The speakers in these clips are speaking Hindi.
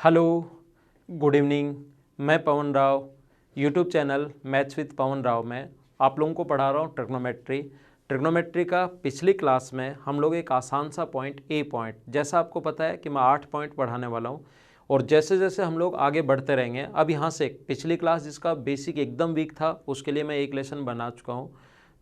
Hello, good evening. मैं Pavan Rao, YouTube channel maths with Pavan Rao में आप लोगों को पढ़ा रहा हूँ ट्रिग्नोमेट्री का। पिछली क्लास में हम लोग एक आसान सा पॉइंट ए पॉइंट, जैसा आपको पता है कि मैं 8 पॉइंट पढ़ाने वाला हूँ और जैसे जैसे हम लोग आगे बढ़ते रहेंगे, अब यहाँ से पिछली क्लास जिसका बेसिक एकदम वीक था उसके लिए मैं एक लेसन बना चुका हूँ।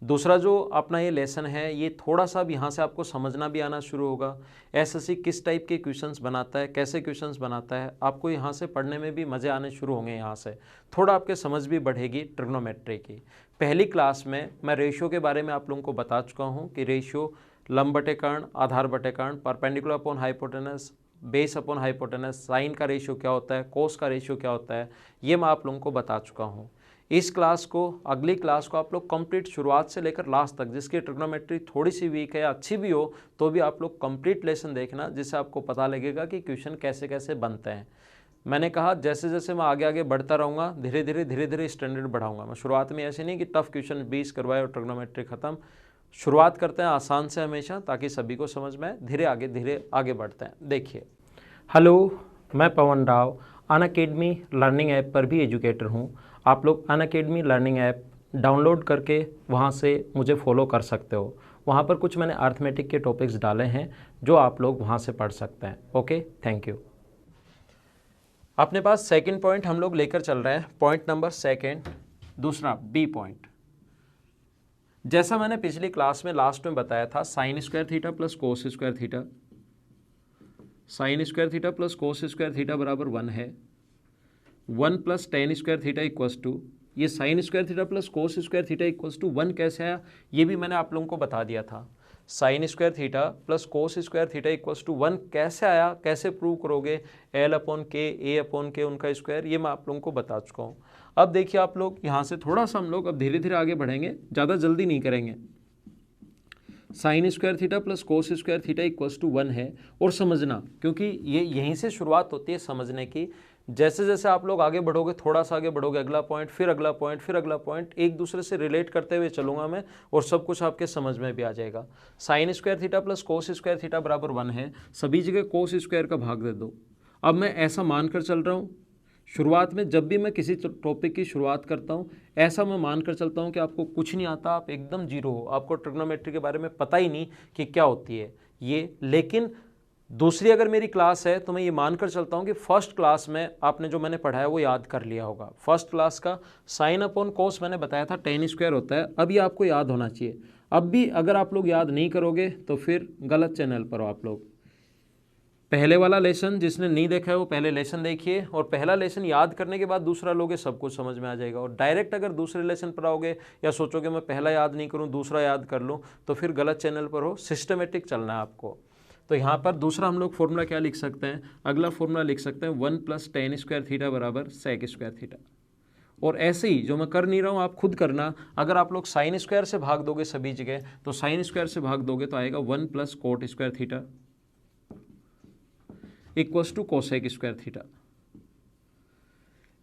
दूसरा जो अपना ये लेसन है ये थोड़ा सा अब यहाँ से आपको समझना भी आना शुरू होगा। एसएससी किस टाइप के क्वेश्चंस बनाता है, कैसे क्वेश्चंस बनाता है, आपको यहाँ से पढ़ने में भी मज़े आने शुरू होंगे। यहाँ से थोड़ा आपके समझ भी बढ़ेगी ट्रिग्नोमेट्री की। पहली क्लास में मैं रेशियो के बारे में आप लोगों को बता चुका हूँ कि रेशियो लंब बटे कर्ण, आधार बटे कर्ण, perpendicular upon hypotenuse, base upon hypotenuse, sine का रेशियो क्या होता है, कोस का रेशियो क्या होता है, ये मैं आप लोगों को बता चुका हूँ। इस क्लास को, अगली क्लास को आप लोग कंप्लीट शुरुआत से लेकर लास्ट तक, जिसकी ट्रिग्नोमेट्री थोड़ी सी वीक है, अच्छी भी हो तो भी आप लोग कंप्लीट लेसन देखना, जिससे आपको पता लगेगा कि क्वेश्चन कैसे कैसे बनते हैं। मैंने कहा जैसे जैसे मैं आगे आगे बढ़ता रहूँगा, धीरे धीरे स्टैंडर्ड बढ़ाऊंगा। मैं शुरुआत में ऐसे नहीं कि टफ क्वेश्चन 20 करवाए और ट्रिग्नोमेट्री खत्म। शुरुआत करते हैं आसान से हमेशा, ताकि सभी को समझ में आए। धीरे आगे बढ़ते हैं। देखिए, हेलो, मैं Pavan Rao Unacademy learning app पर भी एजुकेटर हूँ। आप लोग अनअकैडमी लर्निंग ऐप डाउनलोड करके वहाँ से मुझे फॉलो कर सकते हो। वहाँ पर कुछ मैंने अर्थमेटिक के टॉपिक्स डाले हैं जो आप लोग वहाँ से पढ़ सकते हैं। Okay, thank you. अपने पास सेकंड पॉइंट हम लोग लेकर चल रहे हैं, पॉइंट नंबर सेकंड, दूसरा बी पॉइंट। जैसा मैंने पिछली क्लास में लास्ट में बताया था, sine square theta plus cos square theta, sine square theta plus cos square theta बराबर 1 है। 1 plus tan square theta equals to, ये sine square theta plus cos square theta equals to 1 कैसे आया, ये भी मैंने आप लोगों को बता दिया था। Sine square theta plus cos square theta equals to 1 कैसे आया, कैसे प्रूव करोगे, एल अपॉन के, ए अपॉन के, उनका स्क्वायर, ये मैं आप लोगों को बता चुका हूँ। अब देखिए आप लोग यहाँ से थोड़ा सा हम लोग अब धीरे धीरे आगे बढ़ेंगे, ज़्यादा जल्दी नहीं करेंगे। Sine square theta plus cos square theta equals to 1 है। और समझना, क्योंकि ये यहीं से शुरुआत होती है समझने की। जैसे जैसे आप लोग आगे बढ़ोगे, थोड़ा सा आगे बढ़ोगे, अगला पॉइंट, फिर अगला पॉइंट, फिर अगला पॉइंट, एक दूसरे से रिलेट करते हुए चलूंगा मैं और सब कुछ आपके समझ में भी आ जाएगा। Sign square theta plus cos square theta बराबर 1 है। सभी जगह कोस स्क्वायर का भाग दे दो। अब मैं ऐसा मानकर चल रहा हूँ, शुरुआत में जब भी मैं किसी टॉपिक की शुरुआत करता हूँ, ऐसा मैं मानकर चलता हूँ कि आपको कुछ नहीं आता, आप एकदम जीरो हो, आपको ट्रिग्नोमेट्री के बारे में पता ही नहीं कि क्या होती है ये। लेकिन दूसरी अगर मेरी क्लास है तो मैं ये मानकर चलता हूँ कि फर्स्ट क्लास में आपने जो मैंने पढ़ाया वो याद कर लिया होगा। फर्स्ट क्लास का साइन अपॉन कोस मैंने बताया था टेन स्क्वायर होता है, अब ये आपको याद होना चाहिए। अब भी अगर आप लोग याद नहीं करोगे तो फिर गलत चैनल पर हो आप लोग। पहले वाला लेसन जिसने नहीं देखा है वो पहले लेसन देखिए, और पहला लेसन याद करने के बाद दूसरा लोगे, सब कुछ समझ में आ जाएगा। और डायरेक्ट अगर दूसरे लेसन पर आओगे या सोचोगे मैं पहला याद नहीं करूं दूसरा याद कर लूं, तो फिर गलत चैनल पर हो। सिस्टमेटिक चलना है आपको। तो यहाँ पर दूसरा हम लोग फॉर्मूला क्या लिख सकते हैं, अगला फॉर्मूला लिख सकते हैं 1 प्लस टेन स्क्वायर थीटा बराबर सेक स्क्वायर थीटा। और ऐसे ही जो मैं कर नहीं रहा हूँ आप खुद करना। अगर आप लोग साइन स्क्वायर से भाग दोगे सभी जगह, तो साइन स्क्वायर से भाग दोगे तो आएगा 1 plus cot square theta equals to cosec square theta.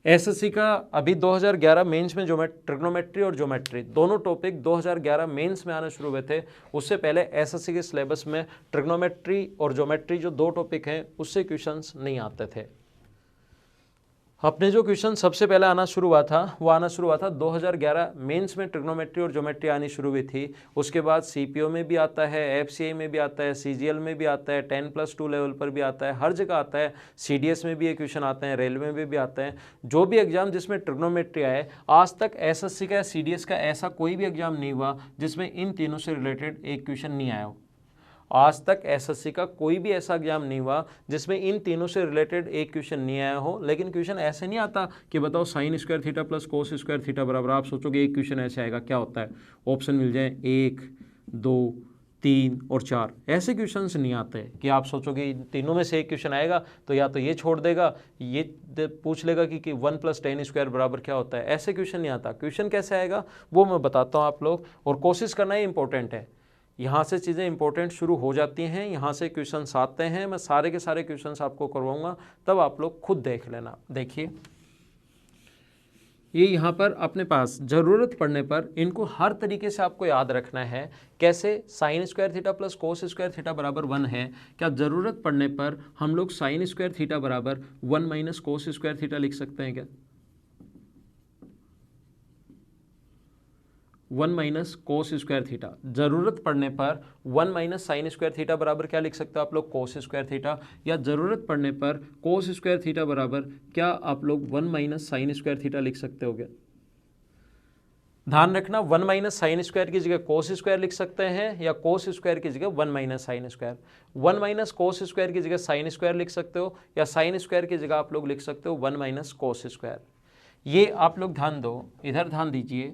SSC का अभी 2011 मेंस में जो ट्रिग्नोमेट्री और ज्योमेट्री दोनों टॉपिक 2011 मेंस में आने शुरू हुए थे। उससे पहले एसएससी के सिलेबस में ट्रिग्नोमेट्री और ज्योमेट्री जो दो टॉपिक हैं उससे क्वेश्चंस नहीं आते थे। अपने जो क्वेश्चन सबसे पहले आना शुरू हुआ था वो आना शुरू हुआ था 2011 मेंस में, ट्रिग्नोमेट्री और ज्योमेट्री आनी शुरू हुई थी। उसके बाद सीपीओ में भी आता है, एफसीआई में भी आता है, सीजीएल में भी आता है, 10+2 लेवल पर भी आता है, हर जगह आता है। सीडीएस में भी ये क्वेश्चन आते हैं, रेलवे में भी आते हैं। जो भी एग्जाम जिसमें ट्रिग्नोमेट्री आए, आज तक एसएससी का या सीडीएस का ऐसा कोई भी एग्जाम नहीं हुआ जिसमें इन तीनों से रिलेटेड एक क्वेश्चन नहीं आया हो। आज तक एसएससी का कोई भी ऐसा एग्जाम नहीं हुआ जिसमें इन तीनों से रिलेटेड एक क्वेश्चन नहीं आया हो। लेकिन क्वेश्चन ऐसे नहीं आता कि बताओ sign square theta plus cos square theta बराबर, आप सोचोगे एक क्वेश्चन ऐसे आएगा, क्या होता है, ऑप्शन मिल जाए 1, 2, 3 और 4। ऐसे क्वेश्चंस नहीं आते कि आप सोचोगे इन तीनों में से एक क्वेश्चन आएगा तो या तो ये छोड़ देगा, ये पूछ लेगा कि 1 प्लस टेन स्क्वायर बराबर क्या होता है। ऐसे क्वेश्चन नहीं आता। क्वेश्चन कैसे आएगा वो मैं बताता हूँ आप लोग, और कोशिश करना ही इंपॉर्टेंट है। यहाँ से चीज़ें इंपॉर्टेंट शुरू हो जाती हैं, यहाँ से क्वेश्चंस आते हैं। मैं सारे के सारे क्वेश्चंस आपको करवाऊंगा, तब आप लोग खुद देख लेना। देखिए ये यहाँ पर अपने पास ज़रूरत पड़ने पर इनको हर तरीके से आपको याद रखना है। कैसे? Sign square theta plus cos square theta बराबर 1 है। क्या ज़रूरत पड़ने पर हम लोग साइन स्क्वायर थीटा बराबर 1 माइनस कोस स्क्वायर थीटा लिख सकते हैं क्या? 1 माइनस कोस स्क्वायर थीटा। ज़रूरत पड़ने पर 1 माइनस साइन स्क्वायर थीटा बराबर क्या लिख सकते हो आप लोग? कोस स्क्वायर थीटा। या ज़रूरत पड़ने पर कोस स्क्वायर थीटा बराबर क्या आप लोग 1 माइनस साइन स्क्वायर थीटा लिख सकते हो क्या? ध्यान रखना, 1 माइनस साइन स्क्वायर की जगह कोस स्क्वायर लिख सकते हैं, या कोस स्क्वायर की जगह 1 minus sine square. 1 minus cos square की जगह साइन स्क्वायर लिख सकते हो, या साइन स्क्वायर की जगह आप लोग लिख सकते हो 1 माइनस कोस स्क्वायर। ये आप लोग ध्यान दो, इधर ध्यान दीजिए।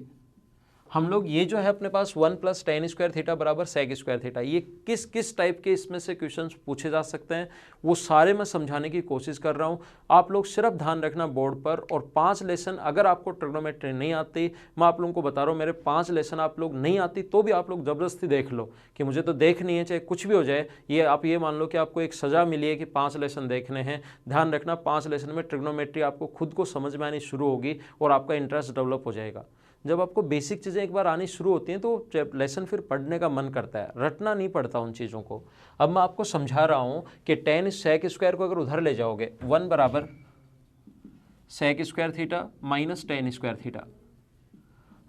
हम लोग ये जो है अपने पास 1 प्लस टेन स्क्वायर थीटा बराबर सेक स्क्वायर थीटा, ये किस किस टाइप के इसमें से क्वेश्चंस पूछे जा सकते हैं वो सारे मैं समझाने की कोशिश कर रहा हूँ। आप लोग सिर्फ ध्यान रखना बोर्ड पर, और 5 लेसन अगर आपको ट्रिग्नोमेट्री नहीं आती, मैं आप लोगों को बता रहा हूँ, मेरे 5 लेसन आप लोग नहीं आती तो भी आप लोग ज़बरदस्ती देख लो कि मुझे तो देखनी है, चाहे कुछ भी हो जाए। ये आप ये मान लो कि आपको एक सज़ा मिली है कि 5 लेसन देखने हैं। ध्यान रखना, 5 लेसन में ट्रिग्नोमेट्री आपको खुद को समझ में आनी शुरू होगी और आपका इंटरेस्ट डेवलप हो जाएगा। जब आपको बेसिक चीज़ें एक बार आनी शुरू होती हैं तो लेसन फिर पढ़ने का मन करता है, रटना नहीं पड़ता उन चीज़ों को। अब मैं आपको समझा रहा हूँ कि टेन सेक स्क्वायर को अगर उधर ले जाओगे, 1 बराबर sec square theta minus tan square theta,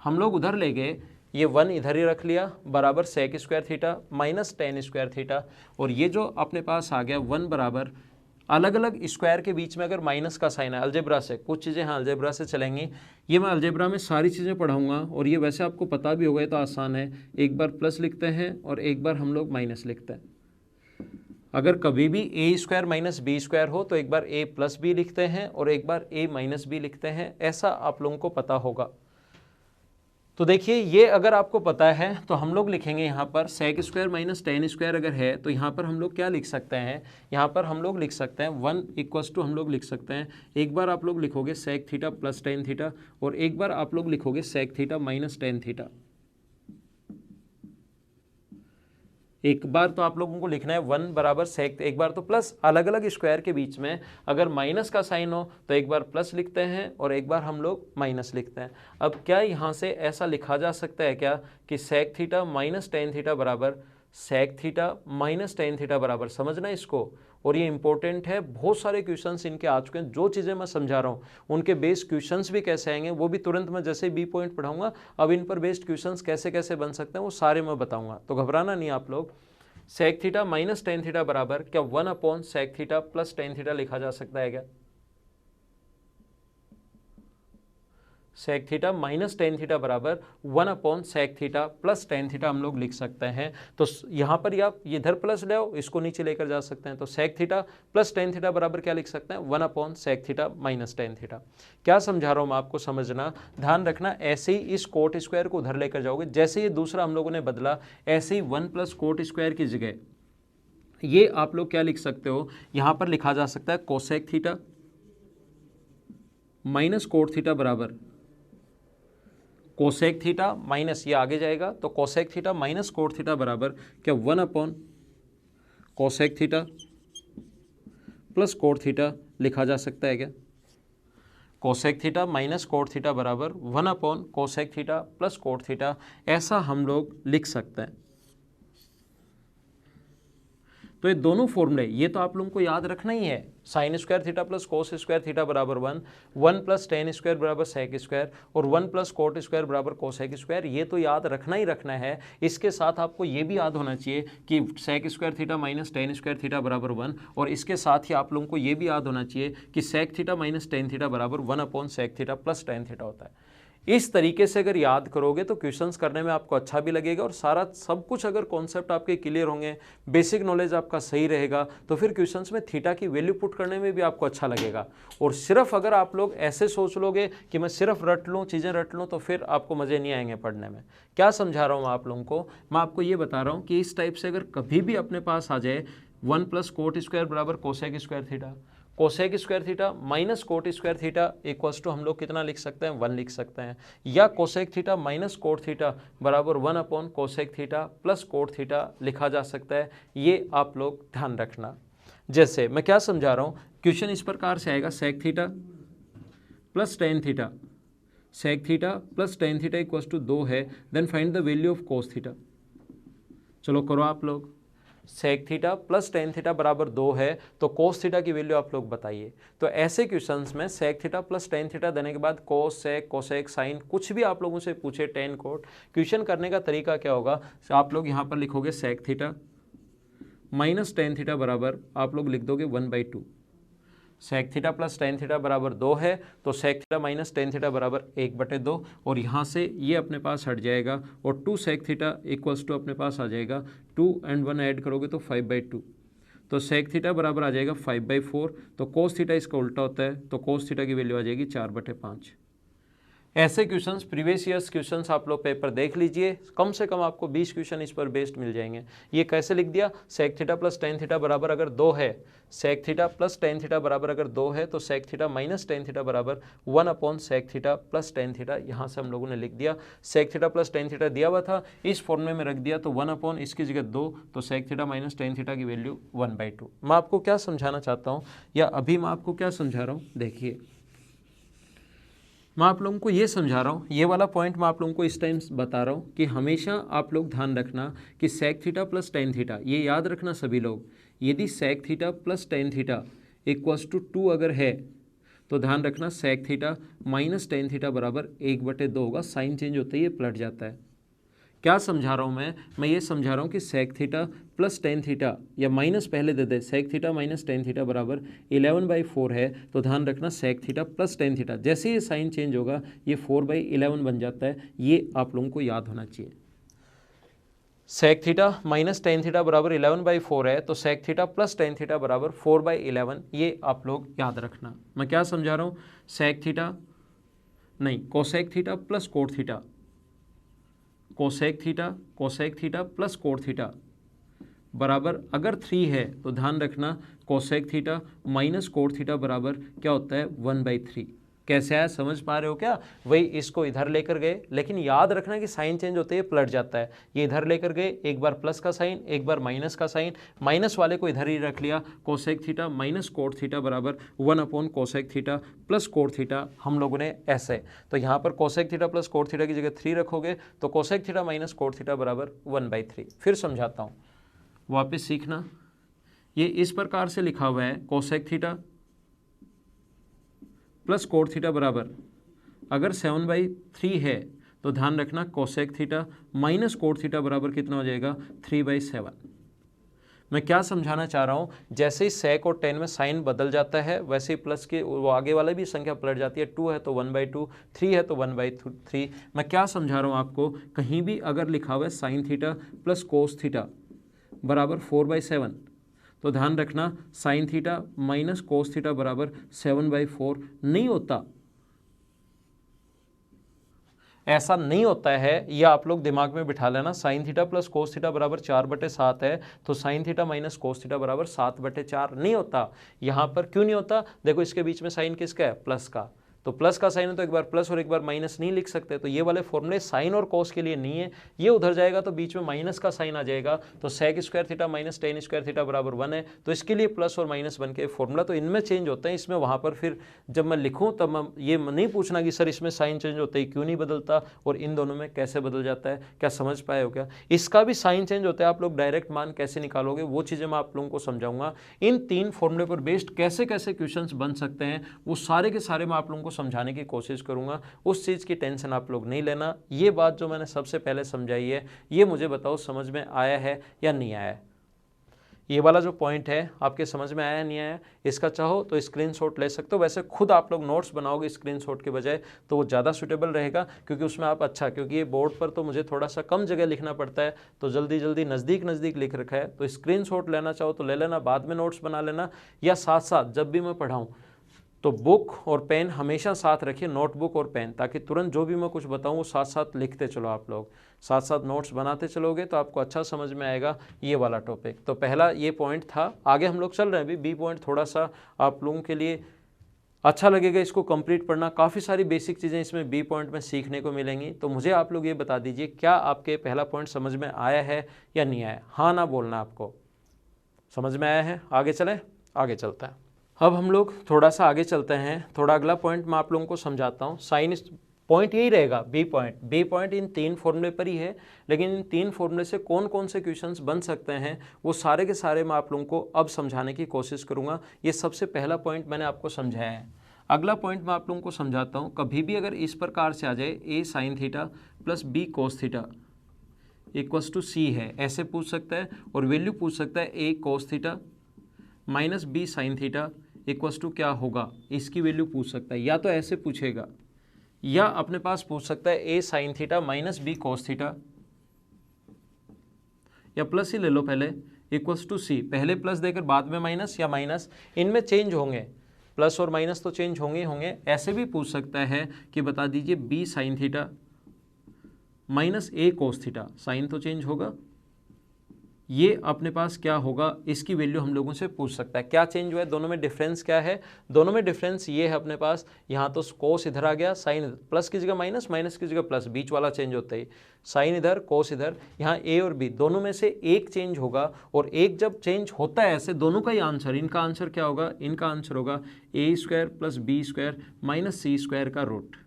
हम लोग उधर ले गए, ये 1 इधर ही रख लिया, बराबर sec square theta minus tan square theta, और ये जो अपने पास आ गया 1 बराबर, अलग अलग स्क्वायर के बीच में अगर माइनस का साइन है, अलजेब्रा से कुछ चीज़ें हाँ अलजेब्रा से चलेंगी, ये मैं अलजेब्रा में सारी चीज़ें पढ़ाऊंगा, और ये वैसे आपको पता भी होगा तो आसान है। एक बार प्लस लिखते हैं और एक बार हम लोग माइनस लिखते हैं। अगर कभी भी ए स्क्वायर माइनस बी स्क्वायर हो तो एक बार ए प्लस बी लिखते हैं और एक बार ए माइनस बी लिखते हैं, ऐसा आप लोगों को पता होगा। तो देखिए, ये अगर आपको पता है तो हम लोग लिखेंगे यहाँ पर sec square minus tan square अगर है तो यहाँ पर हम लोग क्या लिख सकते हैं, यहाँ पर हम लोग लिख सकते हैं 1 इक्वस टू, हम लोग लिख सकते हैं, एक बार आप लोग लिखोगे sec theta plus tan theta, और एक बार आप लोग लिखोगे sec theta minus tan theta. एक बार तो आप लोगों को लिखना है 1 बराबर सेक, एक बार तो प्लस, अलग अलग स्क्वायर के बीच में अगर माइनस का साइन हो तो एक बार प्लस लिखते हैं और एक बार हम लोग माइनस लिखते हैं। अब क्या यहाँ से ऐसा लिखा जा सकता है क्या कि sec theta minus tan theta बराबर sec theta minus tan theta बराबर, समझना इसको, और ये इंपॉर्टेंट है, बहुत सारे क्वेश्चंस इनके आ चुके हैं। जो चीज़ें मैं समझा रहा हूँ उनके बेस्ड क्वेश्चंस भी कैसे आएंगे वो भी तुरंत मैं जैसे बी पॉइंट पढ़ाऊंगा, अब इन पर बेस्ड क्वेश्चंस कैसे कैसे बन सकते हैं वो सारे मैं बताऊंगा, तो घबराना नहीं आप लोग। Sec theta minus tan theta बराबर क्या 1 upon sec theta plus tan theta लिखा जा सकता है क्या? Sec theta minus tan theta बराबर 1 upon sec theta plus tan theta हम लोग लिख सकते हैं। तो यहाँ पर आप इधर प्लस ले आओ, इसको नीचे लेकर जा सकते हैं, तो sec theta plus tan theta बराबर क्या लिख सकते हैं? 1 upon sec theta minus tan theta. क्या समझा रहा हूँ मैं आपको, समझना, ध्यान रखना। ऐसे ही इस कोट स्क्वायर को उधर लेकर जाओगे, जैसे ये दूसरा हम लोगों ने बदला, ऐसे ही 1 प्लस कोट स्क्वायर की जगह ये आप लोग क्या लिख सकते हो, यहाँ पर लिखा जा सकता है cosec theta minus cot theta बराबर कोसेक थीटा माइनस, ये आगे जाएगा तो cosec theta minus cot theta बराबर क्या 1 upon cosec theta plus cot theta लिखा जा सकता है क्या? Cosec theta minus cot theta बराबर 1 upon cosec theta plus cot theta, ऐसा हम लोग लिख सकते हैं। तो ये दोनों फॉर्मूले ये तो आप लोगों को याद रखना ही है, sine square theta plus cos square theta बराबर 1, 1 प्लस टेन स्क्वायर बराबर सेक स्क्वायर, और 1 प्लस कोट स्क्वायर बराबर कोसेक स्क्वायर, ये तो याद रखना ही रखना है। इसके साथ आपको ये भी याद होना चाहिए कि sec square theta minus tan square theta बराबर 1, और इसके साथ ही आप लोगों को ये भी याद होना चाहिए कि sec theta minus tan theta बराबर 1 upon sec theta plus tan theta होता है। इस तरीके से अगर याद करोगे तो क्वेश्चंस करने में आपको अच्छा भी लगेगा, और सारा सब कुछ अगर कॉन्सेप्ट आपके क्लियर होंगे, बेसिक नॉलेज आपका सही रहेगा, तो फिर क्वेश्चंस में थीटा की वैल्यू पुट करने में भी आपको अच्छा लगेगा। और सिर्फ अगर आप लोग ऐसे सोच लोगे कि मैं सिर्फ रट लूँ, चीज़ें रट लूँ, तो फिर आपको मज़े नहीं आएंगे पढ़ने में। क्या समझा रहा हूँ मैं आप लोगों को, मैं आपको ये बता रहा हूँ कि इस टाइप से अगर कभी भी अपने पास आ जाए 1 प्लस कोट स्क्वायर बराबर cosec square theta, cosec square theta minus cot square theta equals to हम लोग कितना लिख सकते हैं? 1 लिख सकते हैं, या cosec theta minus cot theta बराबर 1 upon cosec theta plus cot theta लिखा जा सकता है। ये आप लोग ध्यान रखना। जैसे मैं क्या समझा रहा हूँ, क्वेश्चन इस प्रकार से आएगा, sec theta plus tan theta sec theta plus tan theta equals to 2 है, then find the value of cos theta. चलो करो आप लोग। Sec theta plus tan theta बराबर 2 है, तो कोस थीटा की वैल्यू आप लोग बताइए। तो ऐसे क्वेश्चंस में sec theta plus tan theta देने के बाद कोस सेक कोसेक साइन कुछ भी आप लोगों से पूछे, टेन कोट, क्वेश्चन करने का तरीका क्या होगा, आप लोग यहाँ पर लिखोगे sec theta minus tan theta बराबर आप लोग लिख दोगे 1/2। Sec theta plus tan theta बराबर 2 है, तो sec theta minus tan theta बराबर 1/2, और यहाँ से ये अपने पास हट जाएगा और 2 सेक थीटा इक्वल्स टू अपने पास आ जाएगा 2 and 1 ऐड करोगे तो 5/2, तो सेक थीटा बराबर आ जाएगा 5/4। तो कोस थीटा इसका उल्टा होता है, तो कोस थीटा की वैल्यू आ जाएगी 4/5। ऐसे क्वेश्चंस प्रीवियस ईयर्स क्वेश्चंस आप लोग पेपर देख लीजिए, कम से कम आपको 20 क्वेश्चन इस पर बेस्ड मिल जाएंगे। ये कैसे लिख दिया, sec theta plus tan theta बराबर अगर 2 है, sec theta plus tan theta बराबर अगर 2 है, तो sec theta minus tan theta बराबर 1 sec theta plus tan theta. यहाँ से हम लोगों ने लिख दिया sec theta plus tan theta दिया हुआ था, इस फॉर्मूले में रख दिया, तो 1 इसकी जगह 2, तो sec theta minus tan theta की वैल्यू 1/2। मैं आपको क्या समझाना चाहता हूँ, या अभी मैं आपको क्या समझा रहा हूँ, देखिए मैं आप लोगों को ये समझा रहा हूँ, ये वाला पॉइंट मैं आप लोगों को इस टाइम बता रहा हूँ कि हमेशा आप लोग ध्यान रखना कि sec theta plus tan theta, ये याद रखना सभी लोग, यदि sec theta plus tan theta equals to 2 अगर है, तो ध्यान रखना sec theta minus tan theta बराबर 1/2 होगा। साइन चेंज होते ही ये पलट जाता है। क्या समझा रहा हूँ मैं ये समझा रहा हूँ कि sec theta plus tan theta, या माइनस पहले दे दे, sec theta minus tan theta बराबर 11/4 है, तो ध्यान रखना sec theta plus tan theta, जैसे ये साइन चेंज होगा ये 4/11 बन जाता है। ये आप लोगों को याद होना चाहिए। Sec theta minus tan theta बराबर 11/4 है, तो sec theta plus tan theta बराबर 4/11, ये आप लोग याद रखना। मैं क्या समझा रहा हूँ, सेक थीटा नहीं, cosec theta plus cot theta, cosec theta plus cot theta बराबर अगर 3 है, तो ध्यान रखना cosec theta minus cot theta बराबर क्या होता है 1/3। कैसे आया, समझ पा रहे हो क्या? वही इसको इधर लेकर गए, लेकिन याद रखना कि साइन चेंज होते ही पलट जाता है। ये इधर लेकर गए, एक बार प्लस का साइन, एक बार माइनस का साइन, माइनस वाले को इधर ही रख लिया, cosec theta minus cot theta बराबर 1/कोसेक थीटा प्लस कोट थीटा, हम लोगों ने ऐसे। तो यहाँ पर cosec theta plus cot theta की जगह 3 रखोगे, तो cosec theta minus cot theta बराबर 1/3। फिर समझाता हूँ, वापस सीखना। ये इस प्रकार से लिखा हुआ है, cosec theta plus cot theta बराबर अगर 7/3 है, तो ध्यान रखना cosec theta minus cot theta बराबर कितना हो जाएगा 3/7। मैं क्या समझाना चाह रहा हूँ, जैसे ही सेक और टेन में साइन बदल जाता है, वैसे ही प्लस के वो आगे वाला भी संख्या पलट जाती है। 2 है तो 1/2, 3 है तो 1/3। मैं क्या समझा रहा हूँ आपको, कहीं भी अगर लिखा हुआ है sign theta plus cos theta बराबर 4/7, तो ध्यान रखना sign theta minus cos theta बराबर 7/4 नहीं होता, ऐसा नहीं होता है। यह आप लोग दिमाग में बिठा लेना। Sign theta plus cos theta बराबर 4/7 है, तो sign theta minus cos theta बराबर 7/4 नहीं होता। यहाँ पर क्यों नहीं होता, देखो इसके बीच में साइन किसका है, प्लस का, तो प्लस का साइन है तो एक बार प्लस और एक बार माइनस नहीं लिख सकते। तो ये वाले फॉर्मूले साइन और कोस के लिए नहीं है। ये उधर जाएगा तो बीच में माइनस का साइन आ जाएगा, तो sec square theta minus tan square theta बराबर 1 है, तो इसके लिए प्लस और माइनस बन के फॉर्मूला तो इनमें चेंज होते हैं, इसमें वहाँ पर फिर जब मैं लिखूँ तब मैं ये नहीं पूछना कि सर इसमें साइन चेंज होते ही क्यों नहीं बदलता और इन दोनों में कैसे बदल जाता है। क्या समझ पाए हो क्या? इसका भी साइन चेंज होता है, आप लोग डायरेक्ट मान कैसे निकालोगे वो चीज़ें मैं आप लोगों को समझाऊंगा। इन 3 फॉर्मूले पर बेस्ड कैसे कैसे क्वेश्चंस बन सकते हैं वो सारे के सारे मैं आप लोगों को समझाने की कोशिश करूंगा। उस चीज़ की टेंशन आप लोग नहीं लेना। ये बात जो मैंने सबसे पहले समझाई है, ये मुझे बताओ समझ में आया है या नहीं आया? ये वाला जो पॉइंट है आपके समझ में आया नहीं आया? इसका चाहो तो स्क्रीनशॉट ले सकते हो। वैसे खुद आप लोग नोट्स बनाओगे स्क्रीनशॉट के बजाय तो वो ज़्यादा सूटेबल रहेगा, क्योंकि उसमें आप क्योंकि ये बोर्ड पर तो मुझे थोड़ा सा कम जगह लिखना पड़ता है, तो जल्दी जल्दी नज़दीक लिख रखा है। तो स्क्रीनशॉट लेना चाहो तो ले लेना, बाद में नोट्स बना लेना, या साथ साथ जब भी मैं पढ़ाऊँ तो बुक और पेन हमेशा साथ रखिए, नोटबुक और पेन, ताकि तुरंत जो भी मैं कुछ बताऊं वो साथ साथ लिखते चलो। आप लोग साथ साथ नोट्स बनाते चलोगे तो आपको अच्छा समझ में आएगा ये वाला टॉपिक। तो पहला ये पॉइंट था। आगे हम लोग चल रहे हैं, अभी बी पॉइंट थोड़ा सा आप लोगों के लिए अच्छा लगेगा इसको कंप्लीट पढ़ना। काफ़ी सारी बेसिक चीज़ें इसमें बी पॉइंट में सीखने को मिलेंगी। तो मुझे आप लोग ये बता दीजिए, क्या आपके पहला पॉइंट समझ में आया है या नहीं आया? हाँ ना बोलना, आपको समझ में आया है? आगे चलें, आगे चलता है। अब हम लोग थोड़ा सा आगे चलते हैं। थोड़ा अगला पॉइंट मैं आप लोगों को समझाता हूँ। साइन पॉइंट यही रहेगा बी पॉइंट इन 3 फॉर्मूले पर ही है, लेकिन इन 3 फॉर्मूले से कौन कौन से क्वेश्चंस बन सकते हैं वो सारे के सारे मैं आप लोगों को अब समझाने की कोशिश करूंगा। ये सबसे पहला पॉइंट मैंने आपको समझाया है। अगला पॉइंट मैं आप लोगों को समझाता हूँ। कभी भी अगर इस प्रकार से आ जाए A sine theta plus B cos theta equals to C है, ऐसे पूछ सकता है, और वैल्यू पूछ सकता है A cos theta minus B sine theta equals to क्या होगा, इसकी वैल्यू पूछ सकता है। या तो ऐसे पूछेगा, या अपने पास पूछ सकता है A sine theta minus B cos theta, या प्लस ही ले लो पहले, इक्वल्स टू सी। पहले प्लस देकर बाद में माइनस, या माइनस, इनमें चेंज होंगे, प्लस और माइनस तो चेंज होंगे ही होंगे। ऐसे भी पूछ सकता है कि बता दीजिए B sine theta minus A cos theta, sign तो चेंज होगा, ये अपने पास क्या होगा, इसकी वैल्यू हम लोगों से पूछ सकता है। क्या चेंज हुआ है, दोनों में डिफरेंस क्या है? दोनों में डिफरेंस ये है अपने पास, यहाँ तो कोस इधर आ गया, साइन प्लस की जगह माइनस, माइनस की जगह प्लस, बीच वाला चेंज होता है, साइन इधर कोस इधर। यहाँ ए और बी दोनों में से एक चेंज होगा, और एक जब चेंज होता है ऐसे दोनों का ही आंसर, इनका आंसर क्या होगा, इनका आंसर होगा ए square plus B square minus C square का रूट।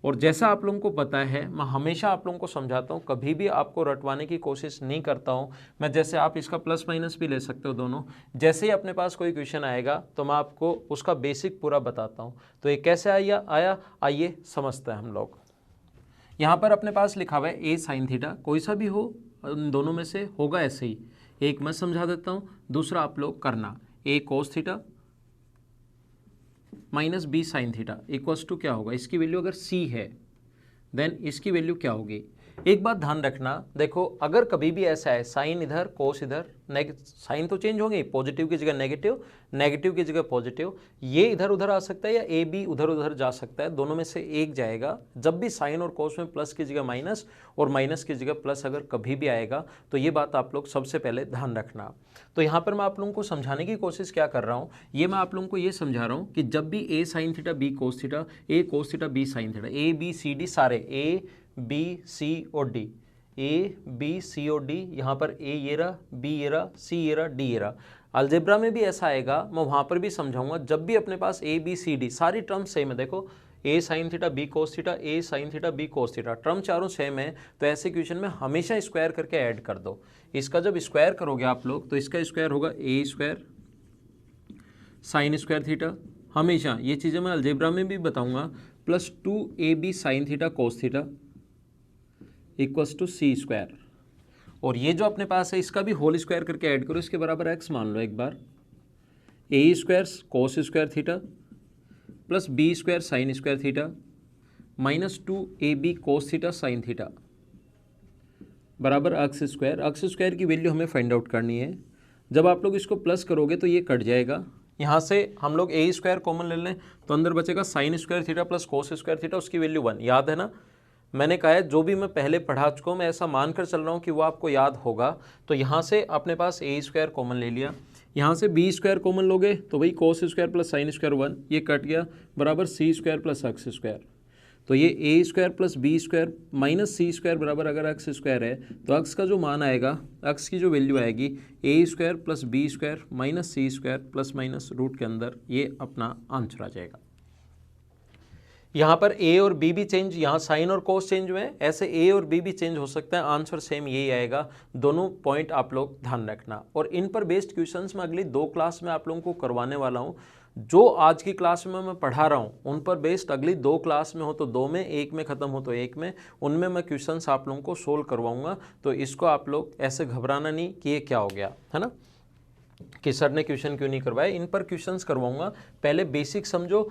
और जैसा आप लोगों को पता है, मैं हमेशा आप लोगों को समझाता हूँ, कभी भी आपको रटवाने की कोशिश नहीं करता हूँ मैं। जैसे आप इसका प्लस माइनस भी ले सकते हो दोनों। जैसे ही अपने पास कोई क्वेश्चन आएगा तो मैं आपको उसका बेसिक पूरा बताता हूँ। तो ये कैसे आया आइए समझते हैं हम लोग। यहाँ पर अपने पास लिखा हुआ है ए साइन थीटा, कोई सा भी हो उन दोनों में से होगा ऐसे ही। एक मैं समझा देता हूँ, दूसरा आप लोग करना। A cos theta minus B sine theta equals to क्या होगा, इसकी वैल्यू अगर सी है देन इसकी वैल्यू क्या होगी। एक बात ध्यान रखना, देखो अगर कभी भी ऐसा है साइन इधर कोस इधर, साइन तो चेंज होंगे, पॉजिटिव की जगह नेगेटिव, नेगेटिव की जगह पॉजिटिव, ये इधर उधर आ सकता है या ए बी उधर उधर जा सकता है, दोनों में से एक जाएगा। जब भी साइन और कोस में प्लस की जगह माइनस और माइनस की जगह प्लस अगर कभी भी आएगा तो ये बात आप लोग सबसे पहले ध्यान रखना। तो यहाँ पर मैं आप लोगों को समझाने की कोशिश क्या कर रहा हूँ, ये मैं आप लोगों को ये समझा रहा हूँ कि जब भी A sine theta B cos theta, A cos theta B sine theta, A B C D सारे ए बी सी और डी, ए बी सी और डी, यहाँ पर ए ये रहा, बी ये रहा, सी ये रहा, डी ये रहा। अलजेब्रा में भी ऐसा आएगा, मैं वहाँ पर भी समझाऊंगा। जब भी अपने पास ए बी सी डी सारी टर्म सेम है, देखो A sine theta B cos theta, A sine theta B cos theta, term चारों सेम है, तो ऐसे क्वेश्चन में हमेशा स्क्वायर करके ऐड कर दो। इसका जब स्क्वायर करोगे आप लोग तो इसका स्क्वायर होगा ए स्क्वायर साइन स्क्वायर थीटा, हमेशा ये चीज़ें मैं अलजेब्रा में भी बताऊँगा, plus 2ab sine theta cos theta equals to c square. और ये जो अपने पास है इसका भी होल स्क्वायर करके ऐड करो, इसके बराबर एक्स मान लो एक बार, A square cos square theta plus B square sine square theta minus 2ab cos theta sine theta बराबर एक्स स्क्वायर। एक्स स्क्वायर की वैल्यू हमें फाइंड आउट करनी है। जब आप लोग इसको प्लस करोगे तो ये कट जाएगा, यहाँ से हम लोग ए स्क्वायर कॉमन ले लें तो अंदर बचेगा sign square theta plus cos square theta, उसकी वैल्यू 1। याद है ना, मैंने कहा है जो भी मैं पहले पढ़ा चुका हूँ मैं ऐसा मानकर चल रहा हूँ कि वो आपको याद होगा। तो यहाँ से अपने पास ए स्क्वायर कॉमन ले लिया, यहाँ से बी स्क्वायर कॉमन लोगे तो वही cos square plus sine square 1, ये कट गया, बराबर C square plus X square. तो ये A square plus B square minus C square बराबर अगर एक्स स्क्वायर है तो एक्स का जो मान आएगा, एक्स की जो वैल्यू आएगी A square plus B square minus C square plus minus root के अंदर, ये अपना आंसर आ जाएगा। यहाँ पर ए और बी भी चेंज, यहाँ साइन और कोस चेंज हुए हैं, ऐसे ए और बी भी चेंज हो सकते हैं, आंसर सेम यही आएगा। दोनों पॉइंट आप लोग ध्यान रखना। और इन पर बेस्ड क्वेश्चंस मैं अगली 2 क्लास में आप लोगों को करवाने वाला हूँ। जो आज की क्लास में मैं पढ़ा रहा हूँ उन पर बेस्ड अगली 2 क्लास में हो तो 2 में, 1 में ख़त्म हो तो 1 में, उनमें मैं क्वेश्चंस आप लोगों को सोल्व करवाऊँगा। तो इसको आप लोग ऐसे घबराना नहीं कि ये क्या हो गया, है ना, कि सर ने क्वेश्चन क्यों नहीं करवाए। इन पर क्वेश्चंस करवाऊँगा, पहले बेसिक समझो,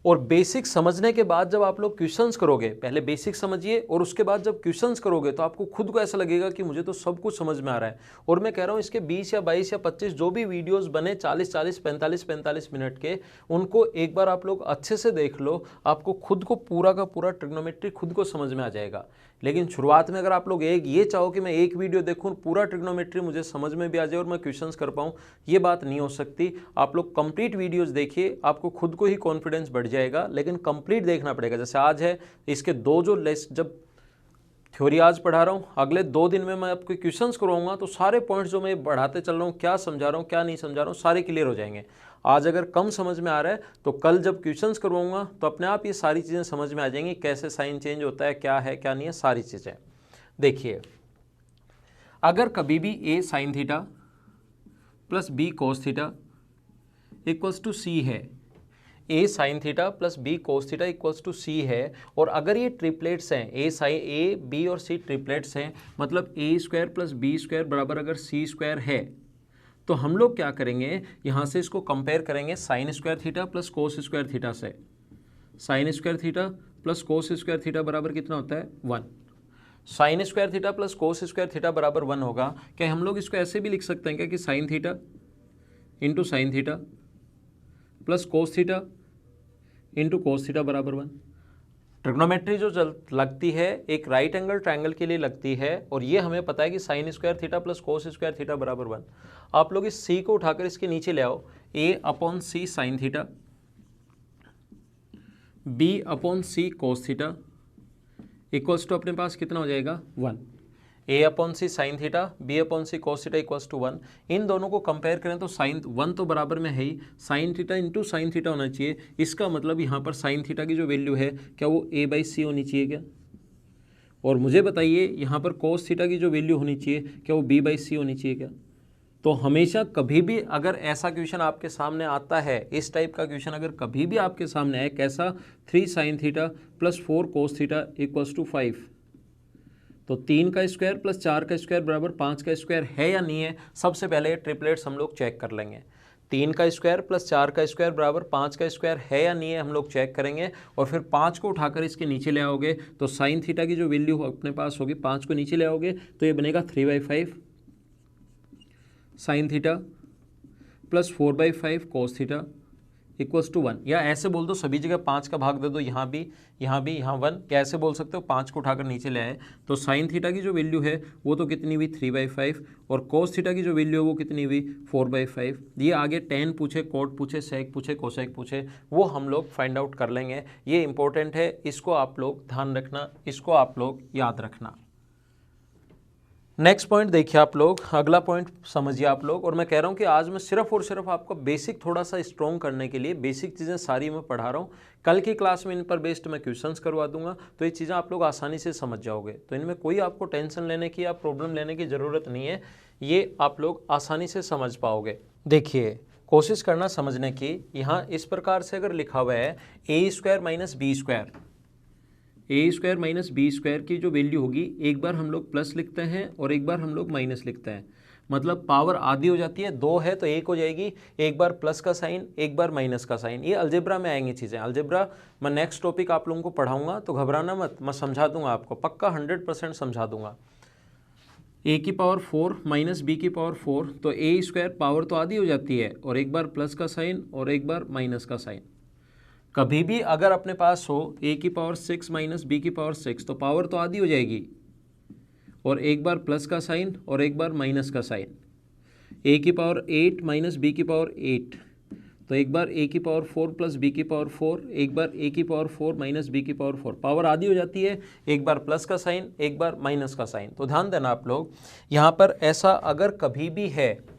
और बेसिक समझने के बाद जब आप लोग क्वेश्चंस करोगे, पहले बेसिक समझिए और उसके बाद जब क्वेश्चंस करोगे तो आपको खुद को ऐसा लगेगा कि मुझे तो सब कुछ समझ में आ रहा है। और मैं कह रहा हूँ इसके 20 या 22 या 25 जो भी वीडियोस बने 40-40 45-45 मिनट के, उनको एक बार आप लोग अच्छे से देख लो, आपको खुद को पूरा का पूरा ट्रिग्नोमेट्री खुद को समझ में आ जाएगा। लेकिन शुरुआत में अगर आप लोग ये चाहो कि मैं एक वीडियो देखूं पूरा ट्रिग्नोमेट्री मुझे समझ में भी आ जाए और मैं क्वेश्चंस कर पाऊं, ये बात नहीं हो सकती। आप लोग कंप्लीट वीडियोस देखिए, आपको खुद को ही कॉन्फिडेंस बढ़ जाएगा, लेकिन कंप्लीट देखना पड़ेगा। जैसे आज है, इसके 2 जो जब थ्योरी आज पढ़ा रहा हूँ, अगले 2 दिन में मैं आपको क्वेश्चंस करवाऊंगा तो सारे पॉइंट्स जो मैं बढ़ाते चल रहा हूँ, क्या समझा रहा हूँ क्या नहीं समझा रहा हूँ, सारे क्लियर हो जाएंगे। आज अगर कम समझ में आ रहा है तो कल जब क्वेश्चंस करवाऊंगा तो अपने आप ये सारी चीज़ें समझ में आ जाएंगी, कैसे साइन चेंज होता है क्या नहीं है, सारी चीज़ें। देखिए, अगर कभी भी a sine theta plus b cos theta equals to c है, a sine theta plus b cos theta equals to c है, और अगर ये ट्रिपलेट्स हैं, a b और c ट्रिपलेट्स हैं, मतलब a square plus b square बराबर अगर c स्क्वायर है, तो हम लोग क्या करेंगे, यहाँ से इसको कंपेयर करेंगे sine square theta plus cos square theta से। Sine square theta plus cos square theta बराबर कितना होता है, 1। Sine square theta plus cos square theta बराबर 1 होगा। क्या हम लोग इसको ऐसे भी लिख सकते हैं क्या कि sign theta into sine theta plus cos theta into cos theta बराबर 1। ट्रिग्नोमेट्री जो लगती है एक राइट एंगल ट्रायंगल के लिए लगती है, और ये हमें पता है कि sign square theta plus cos square theta बराबर 1। आप लोग इस c को उठाकर इसके नीचे ले आओ, a upon c sine theta b upon c cos theta equals to अपने पास कितना हो जाएगा, 1। a upon c sine theta b upon c cos theta equals to 1। इन दोनों को कंपेयर करें तो साइन 1 तो बराबर में है ही, sine theta into sine theta होना चाहिए। इसका मतलब यहाँ पर साइन थीटा की जो वैल्यू है क्या वो a बाई सी होनी चाहिए क्या, और मुझे बताइए यहाँ पर कोस थीटा की जो वैल्यू होनी चाहिए क्या वो b बाई सी होनी चाहिए क्या। तो हमेशा कभी भी अगर ऐसा क्वेश्चन आपके सामने आता है, इस टाइप का क्वेश्चन अगर कभी भी आपके सामने आए, कैसा, 3 sine theta plus 4 cos theta equals to 5, तो 3 का स्क्वायर प्लस 4 का स्क्वायर बराबर 5 का स्क्वायर है या नहीं है। सबसे पहले ट्रिपलेट्स हम लोग चेक कर लेंगे, 3 का स्क्वायर प्लस 4 का स्क्वायर बराबर 5 का स्क्वायर है या नहीं है, हम लोग चेक करेंगे। और फिर 5 को उठाकर इसके नीचे ले आओगे तो साइन थीटा की जो वैल्यू अपने पास होगी, 5 को नीचे ले आओगे तो ये बनेगा 3/5 sine theta plus 4/5 cos theta equals to 1। या ऐसे बोल दो, सभी जगह 5 का भाग दे दो, यहाँ भी यहाँ 1, या ऐसे बोल सकते हो 5 को उठाकर नीचे ले आए तो साइन थीटा की जो वैल्यू है वो तो कितनी हुई, 3/5, और कोस थीटा की जो वैल्यू है वो कितनी हुई, 4/5। ये आगे टेन पूछे, कोट पूछे, सेक पूछे, कोसेक पूछे, वो हम लोग फाइंड आउट कर लेंगे। ये इंपॉर्टेंट है, इसको आप लोग ध्यान रखना, इसको आप लोग याद रखना। नेक्स्ट पॉइंट देखिए आप लोग, अगला पॉइंट समझिए आप लोग। और मैं कह रहा हूँ कि आज मैं सिर्फ और सिर्फ आपको बेसिक थोड़ा सा स्ट्रॉन्ग करने के लिए बेसिक चीज़ें सारी मैं पढ़ा रहा हूँ। कल की क्लास में इन पर बेस्ड मैं क्वेश्चंस करवा दूंगा, तो ये चीज़ें आप लोग आसानी से समझ जाओगे। तो इनमें कोई आपको टेंशन लेने की या प्रॉब्लम लेने की ज़रूरत नहीं है, ये आप लोग आसानी से समझ पाओगे। देखिए, कोशिश करना समझने की। यहाँ इस प्रकार से अगर लिखा हुआ है a square minus b square, a square minus b square की जो वैल्यू होगी, एक बार हम लोग प्लस लिखते हैं और एक बार हम लोग माइनस लिखते हैं, मतलब पावर आधी हो जाती है, 2 है तो 1 हो जाएगी, एक बार प्लस का साइन एक बार माइनस का साइन। ये अलजेब्रा में आएंगी चीज़ें। अलजेब्रा मैं नेक्स्ट टॉपिक आप लोगों को पढ़ाऊंगा, तो घबराना मत, मैं समझा दूंगा आपको, पक्का 100% समझा दूंगा। a की पावर 4 माइनस बी की पावर 4, तो ए स्क्वायर पावर तो आधी हो जाती है, और एक बार प्लस का साइन और एक बार माइनस का साइन। कभी भी अगर अपने पास हो a की पावर 6 माइनस बी की पावर 6, तो पावर तो आधी हो जाएगी, और एक बार प्लस का साइन और एक बार माइनस का साइन। a की पावर 8 माइनस बी की पावर 8, तो एक बार a की पावर 4 प्लस बी की पावर 4, एक बार a की पावर 4 माइनस बी की पावर 4। पावर आधी हो जाती है, एक बार प्लस का साइन एक बार माइनस का साइन। तो ध्यान देना आप लोग, यहाँ पर ऐसा अगर कभी भी है,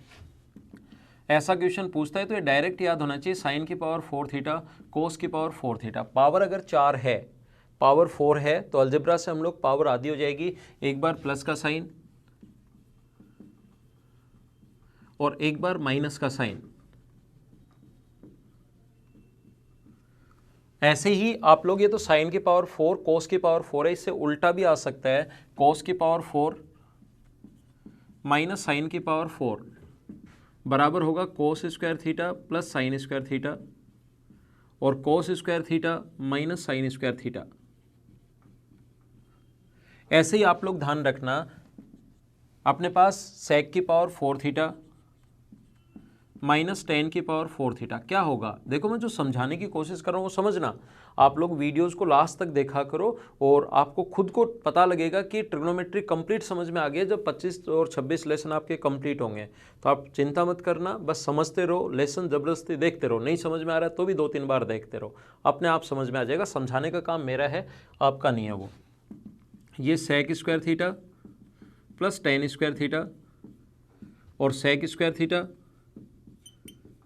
ऐसा क्वेश्चन पूछता है तो ये डायरेक्ट याद होना चाहिए, साइन की पावर 4 थीटा, कोस की पावर 4 थीटा। पावर अगर 4 है, पावर 4 है, तो अलजेब्रा से हम लोग पावर आधी हो जाएगी, एक बार प्लस का साइन और एक बार माइनस का साइन। ऐसे ही आप लोग, ये तो साइन की पावर 4 कोस की पावर 4 है, इससे उल्टा भी आ सकता है, कोस की पावर 4 माइनस साइन की पावर 4 बराबर होगा cos square theta plus sine square theta, और cos square theta minus sine square theta. ऐसे ही आप लोग ध्यान रखना, अपने पास सेक की पावर 4 थीटा माइनस टेन की पावर 4 थीटा क्या होगा। देखो, मैं जो समझाने की कोशिश कर रहा हूँ वो समझना, आप लोग वीडियोस को लास्ट तक देखा करो, और आपको खुद को पता लगेगा कि ट्रिग्नोमेट्री कंप्लीट समझ में आ गया जब 25 और 26 लेसन आपके कंप्लीट होंगे। तो आप चिंता मत करना, बस समझते रहो, लेसन ज़बरदस्ती देखते रहो, नहीं समझ में आ रहा है तो भी 2-3 बार देखते रहो, अपने आप समझ में आ जाएगा। समझाने का काम मेरा है, आपका नहीं है वो। ये sec square theta plus tan square theta और sec square theta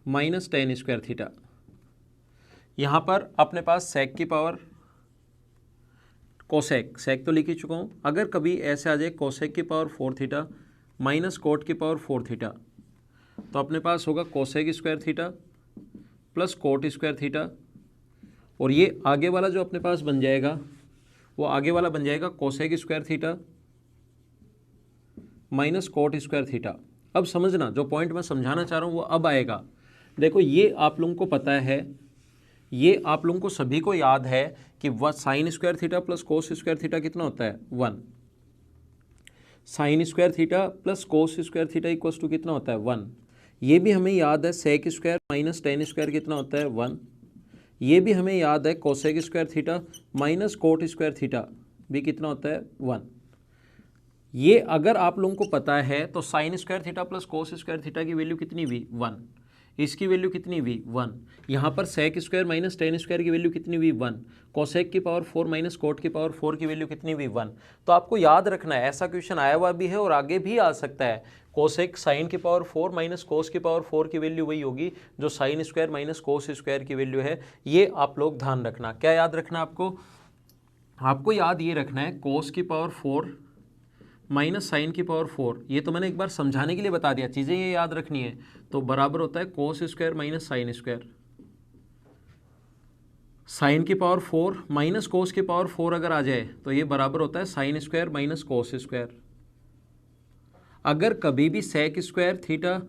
minus tan square theta. यहाँ पर अपने पास सेक की पावर कोसेक, सेक तो लिख ही चुका हूँ। अगर कभी ऐसे आ जाए कोसेक की पावर 4 थीटा माइनस कोट की पावर 4 थीटा, तो अपने पास होगा cosec square theta plus cot square theta, और ये आगे वाला जो अपने पास बन जाएगा वो आगे वाला बन जाएगा cosec square theta minus cot square theta. अब समझना, जो पॉइंट मैं समझाना चाह रहा हूँ वो अब आएगा। देखो ये आप लोगों को पता है, ये आप लोगों को सभी को याद है कि वह sine square theta plus cos square theta कितना होता है 1। Sine square theta plus cos square theta equals to कितना होता है 1। ये भी हमें याद है sec square minus tan square कितना होता है 1। ये भी हमें याद है cosec square theta minus cot square theta भी कितना होता है 1। ये अगर आप लोगों को पता है तो sign square theta plus cos square theta की वैल्यू कितनी हुई 1, इसकी वैल्यू कितनी हुई 1। यहाँ पर sec square minus tan square की वैल्यू कितनी हुई 1। कोसेक की पावर 4 माइनस कोट की पावर 4 की वैल्यू कितनी हुई 1। तो आपको याद रखना है, ऐसा क्वेश्चन आया हुआ भी है और आगे भी आ सकता है। कोसेक साइन की पावर 4 माइनस कोस की पावर 4 की वैल्यू वही होगी जो sign square minus cos square की वैल्यू है। ये आप लोग ध्यान रखना। क्या याद रखना आपको याद ये रखना है कोस की पावर 4 माइनस साइन की पावर 4, ये तो मैंने एक बार समझाने के लिए बता दिया, चीज़ें ये याद रखनी है। तो बराबर होता है cos square minus sine square. Sine की पावर 4 माइनस कोस की पावर 4 अगर आ जाए तो ये बराबर होता है sine square minus cos square. अगर कभी भी सेक स्क्वायर थीटा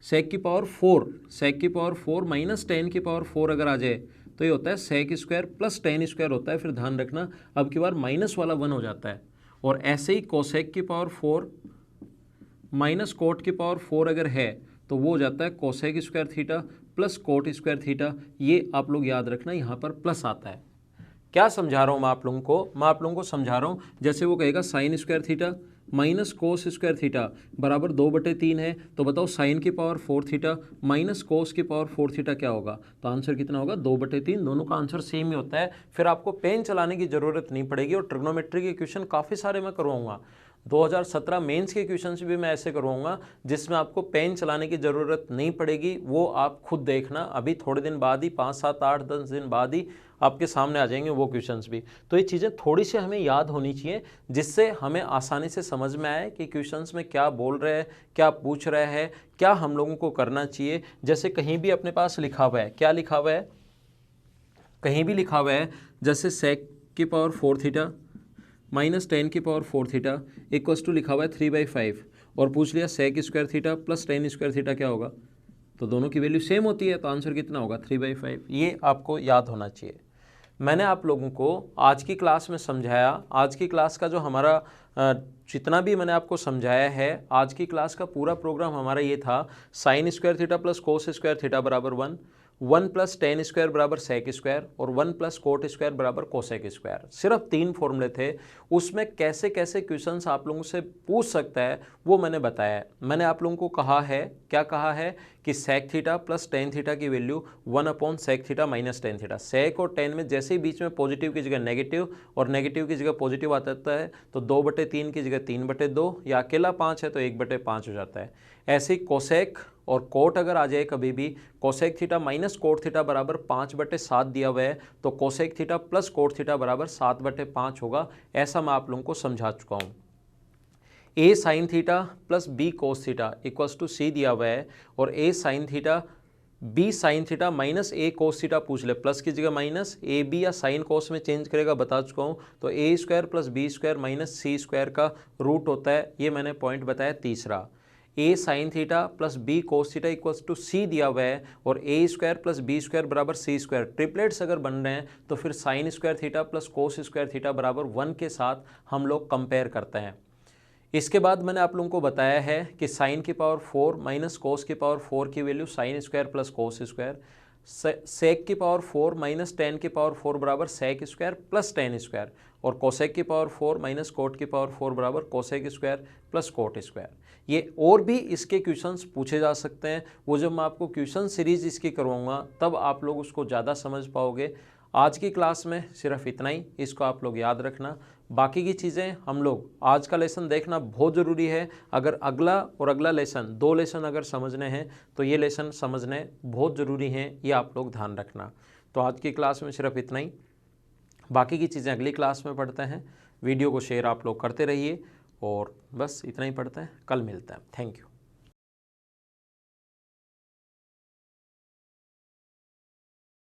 सेक की पावर 4 माइनस टेन की पावर 4 अगर आ जाए तो ये होता है sec square plus tan square होता है। फिर ध्यान रखना अब की बार माइनस वाला 1 हो जाता है। और ऐसे ही कोसेक की पावर 4 माइनस कोट की पावर 4 अगर है तो वो हो जाता है cosec square theta plus cot square theta. ये आप लोग याद रखना, यहाँ पर प्लस आता है। क्या समझा रहा हूँ मैं आप लोगों को समझा रहा हूँ जैसे वो कहेगा sign square theta minus cos square theta बराबर 2/3 है, तो बताओ साइन की पावर 4 थीटा माइनस कोस की पावर 4 थीटा क्या होगा। तो आंसर कितना होगा 2/3। दोनों का आंसर सेम ही होता है। फिर आपको पेन चलाने की ज़रूरत नहीं पड़ेगी। और ट्रिग्नोमेट्री के क्वेश्चन काफ़ी सारे मैं करवाऊंगा। 2017 मेंस के क्वेश्चन भी मैं ऐसे करवाऊंगा जिसमें आपको पेन चलाने की ज़रूरत नहीं पड़ेगी। वो आप खुद देखना, अभी थोड़े दिन बाद ही 5, 7, 8, 10 दिन बाद ही आपके सामने आ जाएंगे वो क्वेश्चंस भी। तो ये चीज़ें थोड़ी सी हमें याद होनी चाहिए जिससे हमें आसानी से समझ में आए कि क्वेश्चंस में क्या बोल रहे हैं, क्या पूछ रहे हैं, क्या हम लोगों को करना चाहिए। जैसे कहीं भी अपने पास लिखा हुआ है, क्या लिखा हुआ है, कहीं भी लिखा हुआ है जैसे सेक की पावर 4 थीटा माइनस टेन की पावर 4 थीटा इक्वल्स टू लिखा हुआ है 3/5 और पूछ लिया sec square theta plus tan square theta क्या होगा। तो दोनों की वैल्यू सेम होती है, तो आंसर कितना होगा 3/5। ये आपको याद होना चाहिए। मैंने आप लोगों को आज की क्लास में समझाया, आज की क्लास का जो हमारा जितना भी मैंने आपको समझाया है, आज की क्लास का पूरा प्रोग्राम हमारा ये था sine square theta plus cos square theta बराबर 1 प्लस टेन स्क्वायर बराबर सेक स्क्वायर और 1 प्लस कोट स्क्वायर बराबर कोसेक स्क्वायर। सिर्फ 3 फॉर्मूले थे। उसमें कैसे कैसे क्वेश्चंस आप लोगों से पूछ सकता है वो मैंने बताया है। मैंने आप लोगों को कहा है, क्या कहा है कि sec theta plus tan theta की वैल्यू 1/सेक theta minus tan theta. Sec और टेन में जैसे ही बीच में पॉजिटिव की जगह नेगेटिव और नेगेटिव की जगह पॉजिटिव आता है तो 2/3 की जगह 3/2 या अकेला 5 है तो 1/5 हो जाता है। ऐसे ही कोसेक और कोट अगर आ जाए कभी भी, cosec theta minus cot theta बराबर 5/7 दिया हुआ है तो cosec theta plus cot theta बराबर 7/5 होगा। ऐसा मैं आप लोगों को समझा चुका हूँ। A sine theta plus B cos theta equals to C दिया हुआ है और A sine theta B sine theta minus A cos theta पूछ ले, प्लस की जगह माइनस, ए बी या साइन कोस में चेंज करेगा बता चुका हूँ। तो A square plus B square minus C square का रूट होता है, ये मैंने पॉइंट बताया तीसरा। A sine theta plus B cos theta equals to C दिया हुआ है और ए स्क्वायर प्लस बी स्क्वायर बराबर सी स्क्वायर। ट्रिपलेट्स अगर बन रहे हैं तो फिर sign square theta plus cos square theta बराबर 1 के साथ हम लोग कंपेयर करते हैं। इसके बाद मैंने आप लोगों को बताया है कि साइन की पावर 4 माइनस कोस की पावर 4 की value sine square plus cos square, sec की पावर 4 माइनस टेन की पावर 4 बराबर sec square plus tan square और कोसेक की पावर 4 माइनस कोट की पावर 4 बराबर cosec square plus cot square. ये और भी इसके क्वेश्चंस पूछे जा सकते हैं। वो जब मैं आपको क्वेश्चन सीरीज इसकी करवाऊंगा तब आप लोग उसको ज़्यादा समझ पाओगे। आज की क्लास में सिर्फ इतना ही, इसको आप लोग याद रखना। बाकी की चीज़ें हम लोग आज का लेसन देखना बहुत ज़रूरी है। अगर अगला और अगला लेसन, 2 लेसन अगर समझने हैं तो ये लेसन समझने बहुत ज़रूरी हैं, ये आप लोग ध्यान रखना। तो आज की क्लास में सिर्फ इतना ही, बाकी की चीज़ें अगली क्लास में पढ़ते हैं। वीडियो को शेयर आप लोग करते रहिए और बस इतना ही पढ़ते हैं, कल मिलते हैं। Thank you.